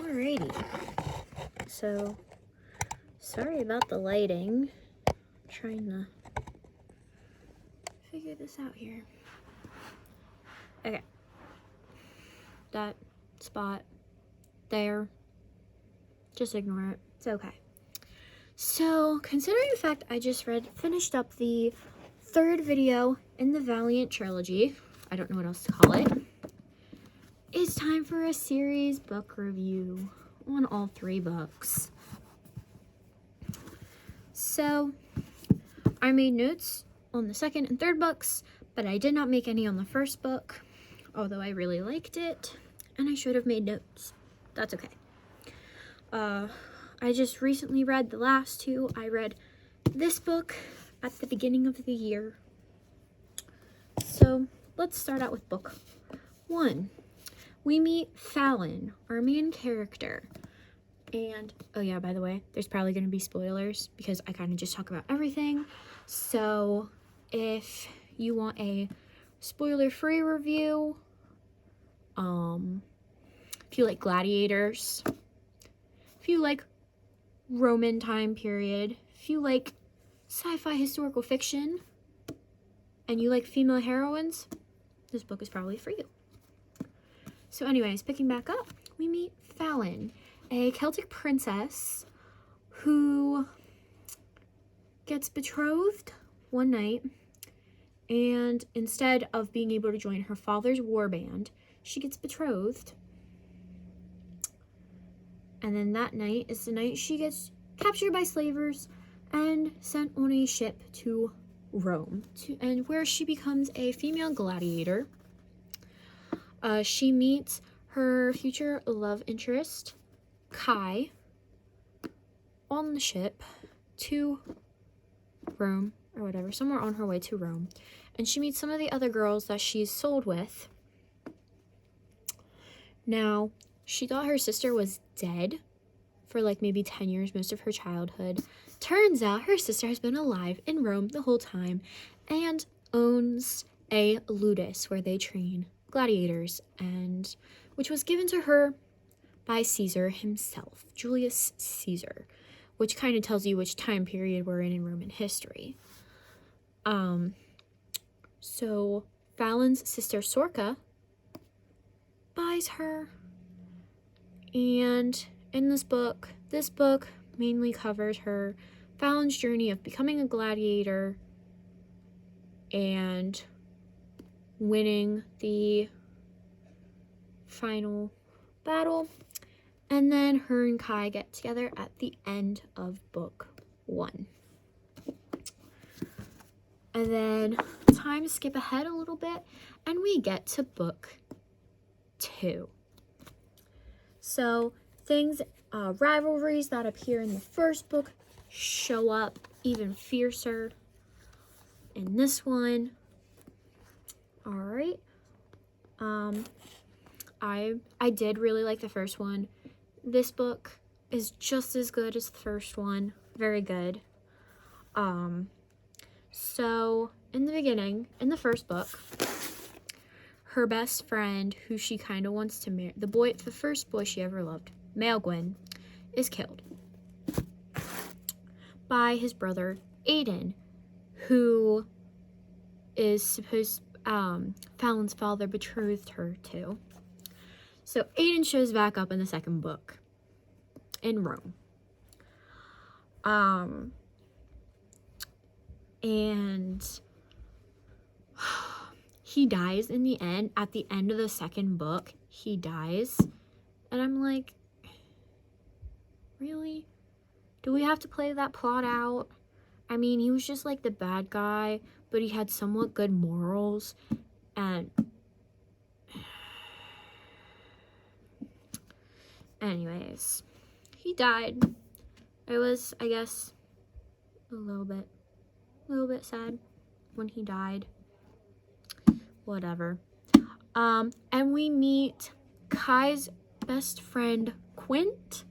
Alrighty. So, sorry about the lighting. I'm trying to figure this out here. Okay. That spot there. Just ignore it. It's okay. So, considering the fact I just finished up the third video in the Valiant trilogy, I don't know what else to call it, it's time for a series book review on all 3 books. So, I made notes on the second and third books, but I did not make any on the first book, although I really liked it, and I should have made notes. That's okay. I just recently read the last 2. I read this book at the beginning of the year. So, let's start out with book 1. We meet Fallon, our main character. And, oh yeah, by the way, there's probably going to be spoilers because I kind of just talk about everything. So, if you want a spoiler-free review, if you like gladiators, if you like Roman time period, if you like sci-fi historical fiction, and you like female heroines, this book is probably for you. So anyways, picking back up, we meet Fallon, a Celtic princess who gets betrothed one night, and instead of being able to join her father's war band, she gets betrothed. And then that night is the night she gets captured by slavers and sent on a ship to Rome, and where she becomes a female gladiator. She meets her future love interest, Kai, on the ship to Rome, or whatever, somewhere on her way to Rome. And she meets some of the other girls that she's sold with. Now, she thought her sister was dead for like maybe 10 years, most of her childhood. Turns out her sister has been alive in Rome the whole time and owns a ludus where they train gladiators, and which was given to her by Caesar himself, Julius Caesar, which kind of tells you which time period we're in Roman history. So Fallon's sister Sorka buys her, and in this book mainly covers Fallon's journey of becoming a gladiator and winning the final battle, and then her and Kai get together at the end of book 1. And then time to skip ahead a little bit, and we get to book 2. So things, rivalries that appear in the first book show up even fiercer in this one. All right. I did really like the first one. This book is just as good as the first one. Very good. So in the beginning, in the first book, her best friend, who she kind of wants to marry, the first boy she ever loved, Maelgwyn, is killed by his brother Aiden, who is supposed Fallon's father betrothed her to. So Aiden shows back up in the second book in Rome. And he dies in the end. At the end of the second book, he dies. And I'm like, really? Do we have to play that plot out? I mean, he was just like the bad guy, but he had somewhat good morals. And anyways, he died. It was, I guess, a little bit sad when he died. Whatever. And we meet Kai's best friend, Quint.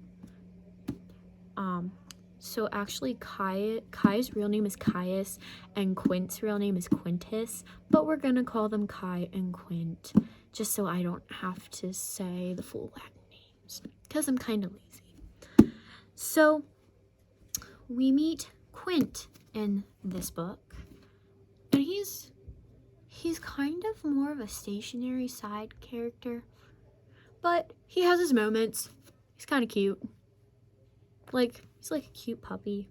So actually Kai's real name is Caius and Quint's real name is Quintus, but we're gonna call them Kai and Quint just so I don't have to say the full Latin times because I'm kind of lazy. So we meet Quint in this book, and he's kind of more of a stationary side character, but he has his moments. He's kind of cute. He's like a cute puppy.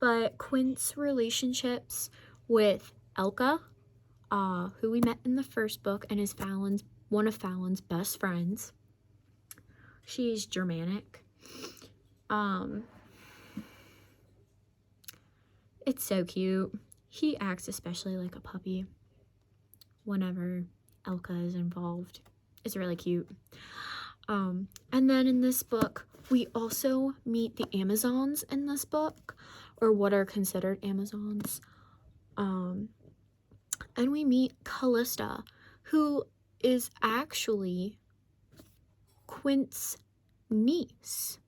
But Quint's relationships with Elka, who we met in the first book and is one of Fallon's best friends. She's Germanic. It's so cute. He acts especially like a puppy whenever Elka is involved. It's really cute. And then in this book, we also meet the Amazons in this book, or what are considered Amazons. And we meet Callista, who is actually Quint's niece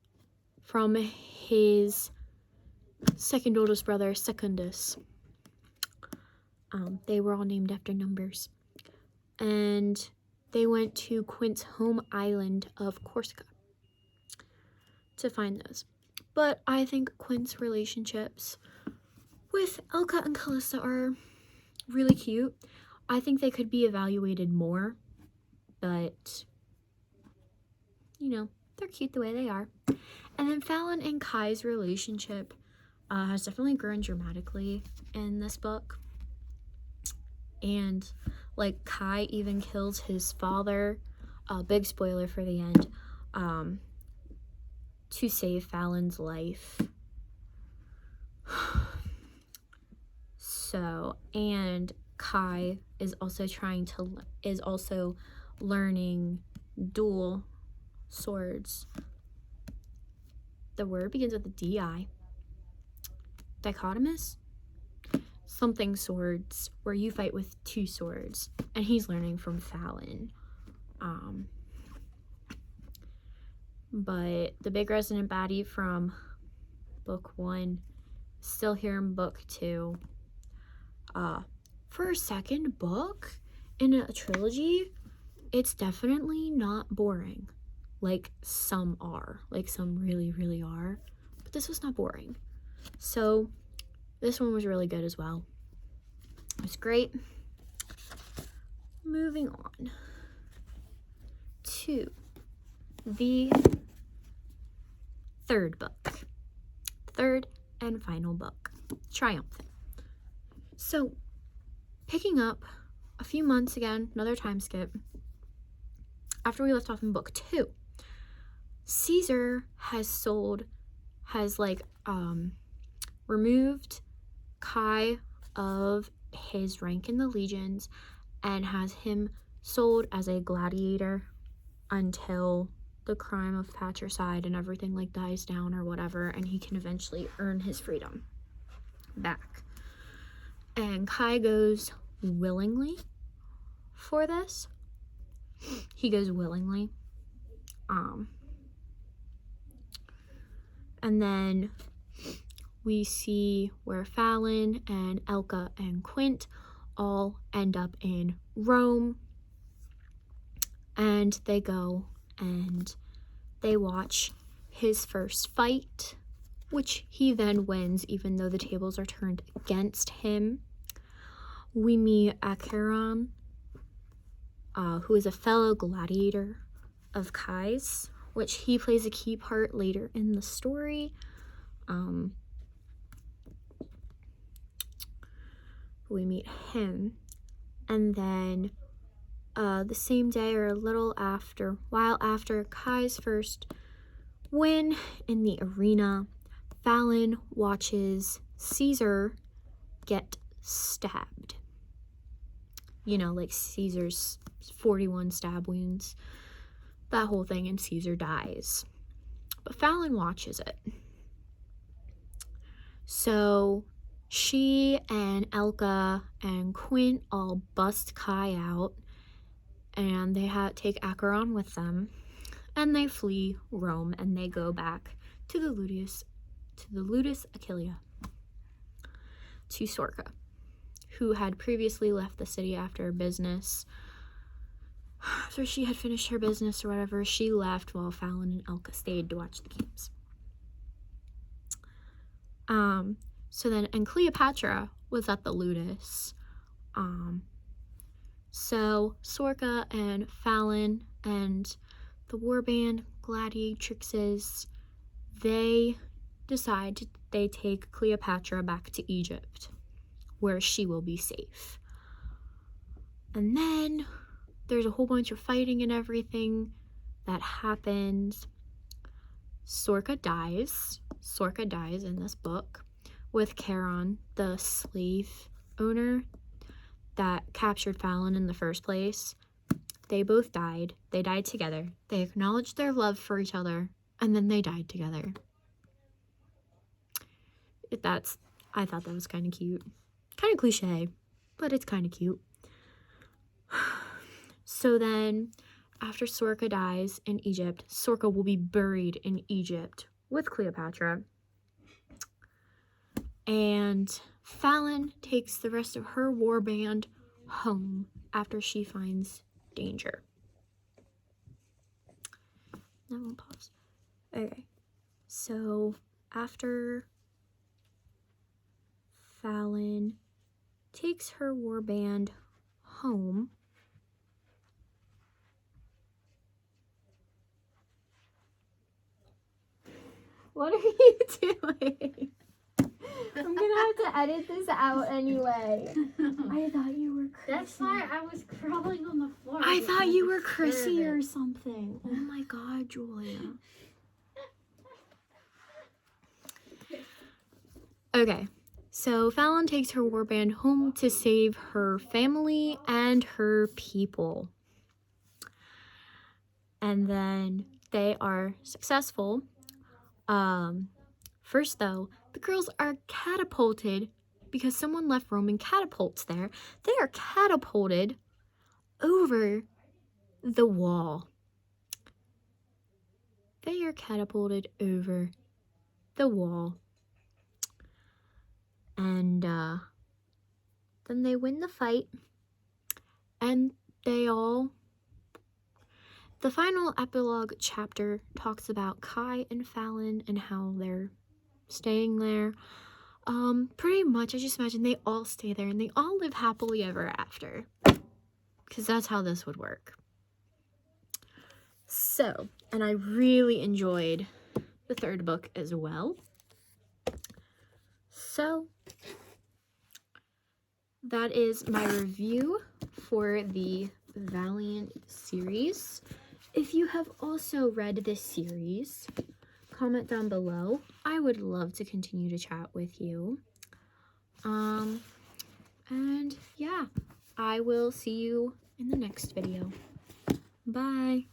from his second oldest brother, Secundus. They were all named after numbers. And they went to Quint's home island of Corsica to find those. But I think Quint's relationships with Elka and Callista are really cute. I think they could be evaluated more, but, you know, they're cute the way they are. And then Fallon and Kai's relationship has definitely grown dramatically in this book. And, like, Kai even kills his father, big spoiler for the end, to save Fallon's life. So, and Kai is also learning dual swords. The word begins with a D-I. Dichotomous? Something swords, where you fight with two swords. And he's learning from Fallon. But the big resident baddie from book 1, still here in book 2. For a second book in a trilogy, it's definitely not boring. Like some are. Like some really, really are. But this was not boring. So this one was really good as well. It was great. Moving on to the third book. Third and final book. Triumphant. So, picking up a few months again, another time skip, after we left off in book 2, Caesar has removed Kai of his rank in the legions and has him sold as a gladiator until the crime of patricide and everything like dies down or whatever, and he can eventually earn his freedom back. And Kai goes willingly for this. He goes willingly. And then we see where Fallon and Elka and Quint all end up in Rome. And they go and they watch his first fight, which he then wins, even though the tables are turned against him. We meet Acheron, who is a fellow gladiator of Kai's, which he plays a key part later in the story. We meet him, and then the same day or while after Kai's first win in the arena, Fallon watches Caesar get stabbed. You know, like Caesar's 41 stab wounds, that whole thing, and Caesar dies. But Fallon watches it. So she and Elka and Quint all bust Kai out, and they take Acheron with them, and they flee Rome, and they go back to the Ludus Aquileia, to Sorca, who had previously left the city after business after she had finished her business or whatever, she left while Fallon and Elka stayed to watch the games. So then, and Cleopatra was at the Ludus. So Sorka and Fallon and the warband gladiatrixes, they decide they take Cleopatra back to Egypt, where she will be safe. And then there's a whole bunch of fighting and everything that happens. Sorka dies in this book with Charon, the slave owner that captured Fallon in the first place. They both died. They died together. They acknowledged their love for each other, and then they died together. I thought that was kind of cute. Kind of cliche, but it's kind of cute. So then, after Sorka dies in Egypt, Sorka will be buried in Egypt with Cleopatra. And Fallon takes the rest of her warband home after she finds danger. Now we'll pause. Okay, so after Fallon takes her warband home, what are you doing? I'm gonna have to edit this out anyway. I thought you were Chrissy. That's why I was crawling on the floor. I thought you were Chrissy or something. Oh my god, Julia. Okay, so Fallon takes her warband home to save her family and her people. And then they are successful. First though, the girls are catapulted because someone left Roman catapults there. They are catapulted over the wall. They are catapulted over the wall. And then they win the fight. And the final epilogue chapter talks about Kai and Fallon and how they're staying there. Pretty much, I just imagine they all stay there and they all live happily ever after. Because that's how this would work. So, and I really enjoyed the third book as well. So, that is my review for the Valiant series. If you have also read this series, comment down below. I would love to continue to chat with you. And yeah, I will see you in the next video. Bye.